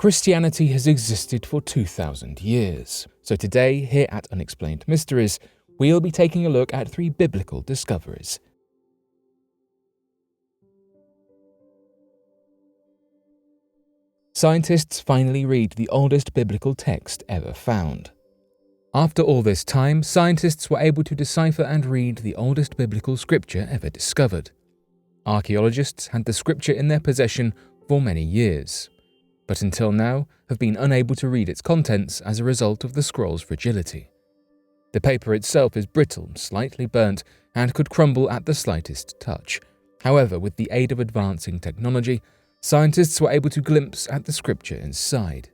Christianity has existed for 2,000 years, so today, here at Unexplained Mysteries, we'll be taking a look at 3 biblical discoveries. Scientists finally read the oldest biblical text ever found. After all this time, scientists were able to decipher and read the oldest biblical scripture ever discovered. Archaeologists had the scripture in their possession for many years, but until now have been unable to read its contents as a result of the scroll's fragility. The paper itself is brittle, slightly burnt, and could crumble at the slightest touch. However, with the aid of advancing technology, scientists were able to glimpse at the scripture inside.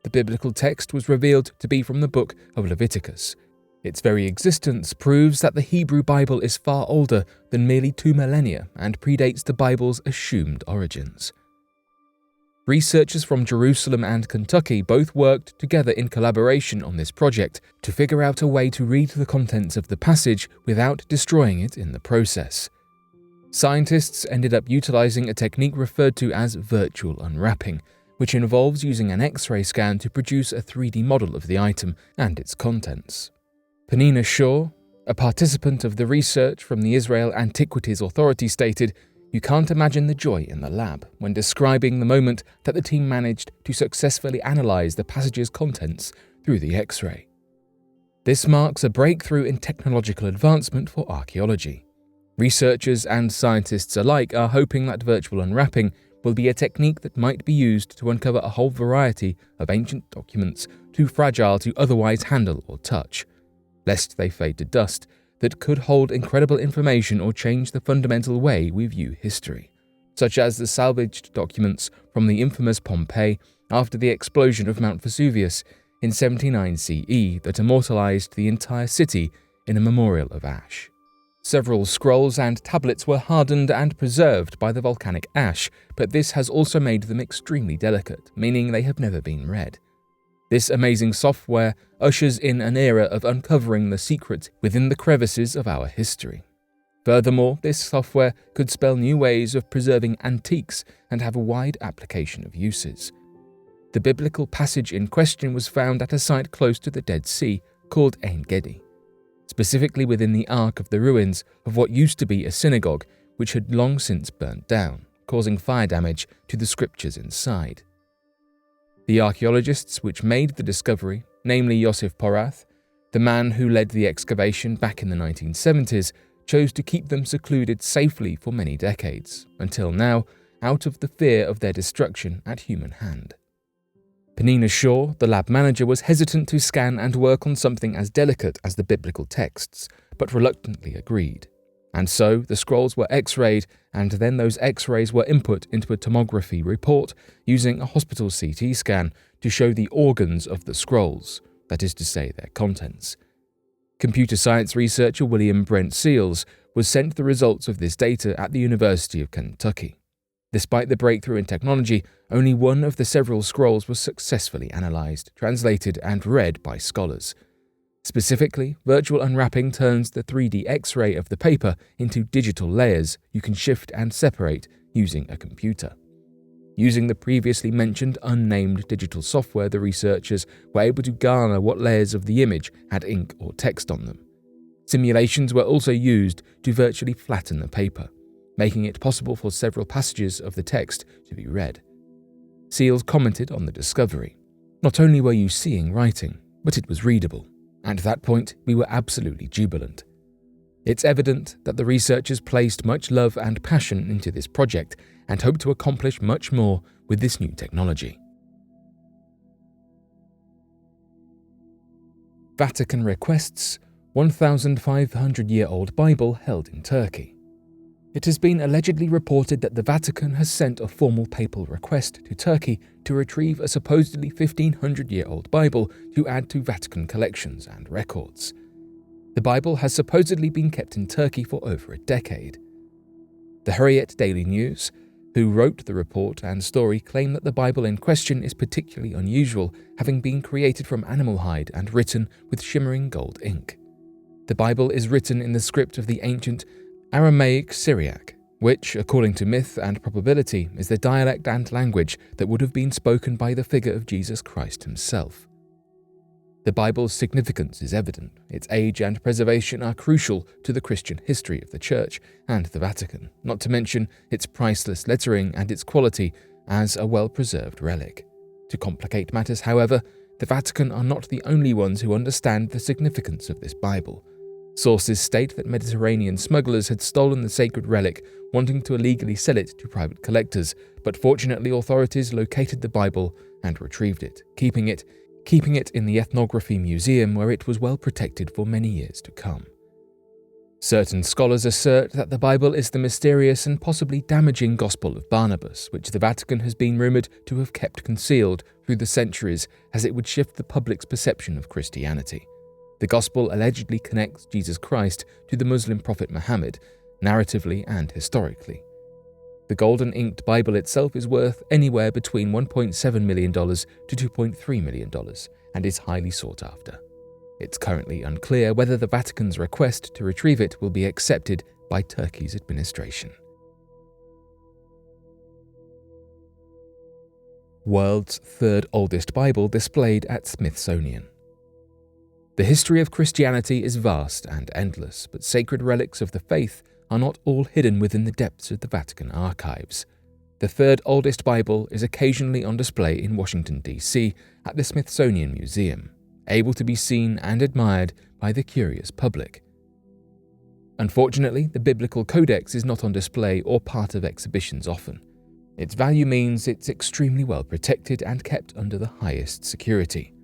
The biblical text was revealed to be from the book of Leviticus. Its very existence proves that the Hebrew Bible is far older than merely 2 millennia and predates the Bible's assumed origins. Researchers from Jerusalem and Kentucky both worked together in collaboration on this project to figure out a way to read the contents of the passage without destroying it in the process. Scientists ended up utilizing a technique referred to as virtual unwrapping, which involves using an X-ray scan to produce a 3D model of the item and its contents. Penina Shaw, a participant of the research from the Israel Antiquities Authority, stated, "You can't imagine the joy in the lab when describing the moment that the team managed to successfully analyze the passage's contents through the X-ray. This marks a breakthrough in technological advancement for archaeology. Researchers and scientists alike are hoping that virtual unwrapping will be a technique that might be used to uncover a whole variety of ancient documents too fragile to otherwise handle or touch, lest they fade to dust, that could hold incredible information or change the fundamental way we view history, such as the salvaged documents from the infamous Pompeii after the explosion of Mount Vesuvius in 79 CE that immortalized the entire city in a memorial of ash. Several scrolls and tablets were hardened and preserved by the volcanic ash, but this has also made them extremely delicate, meaning they have never been read. This amazing software ushers in an era of uncovering the secrets within the crevices of our history. Furthermore, this software could spell new ways of preserving antiques and have a wide application of uses. The biblical passage in question was found at a site close to the Dead Sea called Ein Gedi, specifically within the arc of the ruins of what used to be a synagogue, which had long since burnt down, causing fire damage to the scriptures inside. The archaeologists which made the discovery, namely Yosef Porath, the man who led the excavation back in the 1970s, chose to keep them secluded safely for many decades, until now, out of the fear of their destruction at human hand. Penina Shaw, the lab manager, was hesitant to scan and work on something as delicate as the biblical texts, but reluctantly agreed. And so, the scrolls were X-rayed, and then those X-rays were input into a tomography report using a hospital CT scan to show the organs of the scrolls, that is to say, their contents. Computer science researcher William Brent Seals was sent the results of this data at the University of Kentucky. Despite the breakthrough in technology, only one of the several scrolls was successfully analyzed, translated, and read by scholars. Specifically, virtual unwrapping turns the 3D X-ray of the paper into digital layers you can shift and separate using a computer. Using the previously mentioned unnamed digital software, the researchers were able to garner what layers of the image had ink or text on them. Simulations were also used to virtually flatten the paper, making it possible for several passages of the text to be read. Seals commented on the discovery. "Not only were you seeing writing, but it was readable. At that point, we were absolutely jubilant. It's evident that the researchers placed much love and passion into this project and hope to accomplish much more with this new technology." Vatican requests 1,500-year-old Bible held in Turkey. It has been allegedly reported that the Vatican has sent a formal papal request to Turkey to retrieve a supposedly 1,500-year-old Bible to add to Vatican collections and records. The Bible has supposedly been kept in Turkey for over a decade. The Hurriyet Daily News, who wrote the report and story, claim that the Bible in question is particularly unusual, having been created from animal hide and written with shimmering gold ink. The Bible is written in the script of the ancient Aramaic Syriac, which, according to myth and probability, is the dialect and language that would have been spoken by the figure of Jesus Christ himself. The Bible's significance is evident. Its age and preservation are crucial to the Christian history of the Church and the Vatican, not to mention its priceless lettering and its quality as a well-preserved relic. To complicate matters, however, the Vatican are not the only ones who understand the significance of this Bible. Sources state that Mediterranean smugglers had stolen the sacred relic, wanting to illegally sell it to private collectors, but fortunately authorities located the Bible and retrieved it, keeping it in the Ethnography Museum, where it was well protected for many years to come. Certain scholars assert that the Bible is the mysterious and possibly damaging Gospel of Barnabas, which the Vatican has been rumoured to have kept concealed through the centuries as it would shift the public's perception of Christianity. The Gospel allegedly connects Jesus Christ to the Muslim prophet Muhammad, narratively and historically. The golden inked Bible itself is worth anywhere between $1.7 million to $2.3 million and is highly sought after. It's currently unclear whether the Vatican's request to retrieve it will be accepted by Turkey's administration. World's third oldest Bible displayed at Smithsonian. The history of Christianity is vast and endless, but sacred relics of the faith are not all hidden within the depths of the Vatican archives. The third oldest Bible is occasionally on display in Washington, D.C. at the Smithsonian Museum, able to be seen and admired by the curious public. Unfortunately, the Biblical Codex is not on display or part of exhibitions often. Its value means it's extremely well protected and kept under the highest security.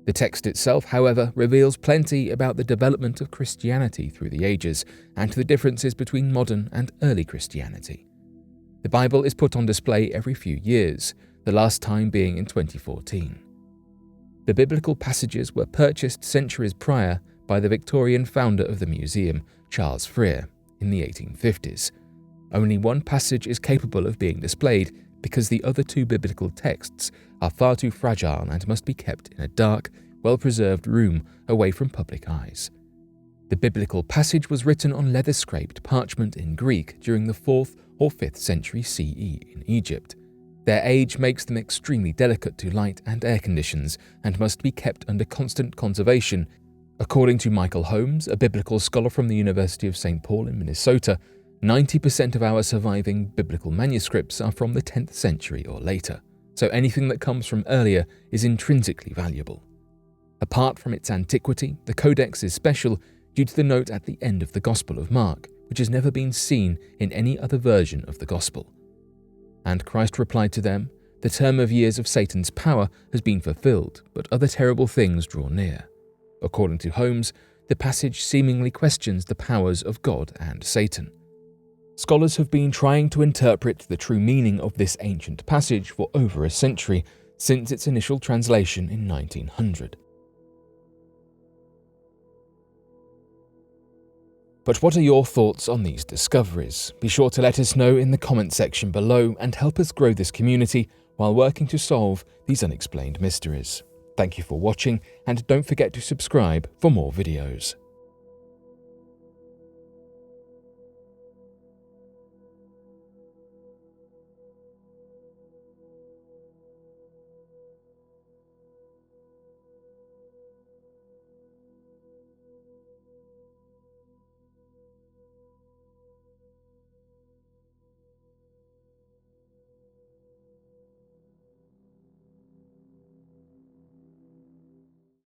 The text itself, however, reveals plenty about the development of Christianity through the ages and the differences between modern and early Christianity. The Bible is put on display every few years, the last time being in 2014. The biblical passages were purchased centuries prior by the Victorian founder of the museum, Charles Freer, in the 1850s. Only one passage is capable of being displayed because the other two biblical texts are far too fragile and must be kept in a dark, well-preserved room away from public eyes. The biblical passage was written on leather-scraped parchment in Greek during the 4th or 5th century CE in Egypt. Their age makes them extremely delicate to light and air conditions and must be kept under constant conservation. According to Michael Holmes, a biblical scholar from the University of St. Paul in Minnesota, 90% of our surviving biblical manuscripts are from the 10th century or later, so anything that comes from earlier is intrinsically valuable. Apart from its antiquity, the Codex is special due to the note at the end of the Gospel of Mark, which has never been seen in any other version of the Gospel. And Christ replied to them, "The term of years of Satan's power has been fulfilled, but other terrible things draw near." According to Holmes, the passage seemingly questions the powers of God and Satan. Scholars have been trying to interpret the true meaning of this ancient passage for over a century, since its initial translation in 1900. But what are your thoughts on these discoveries? Be sure to let us know in the comment section below and help us grow this community while working to solve these unexplained mysteries. Thank you for watching, and don't forget to subscribe for more videos.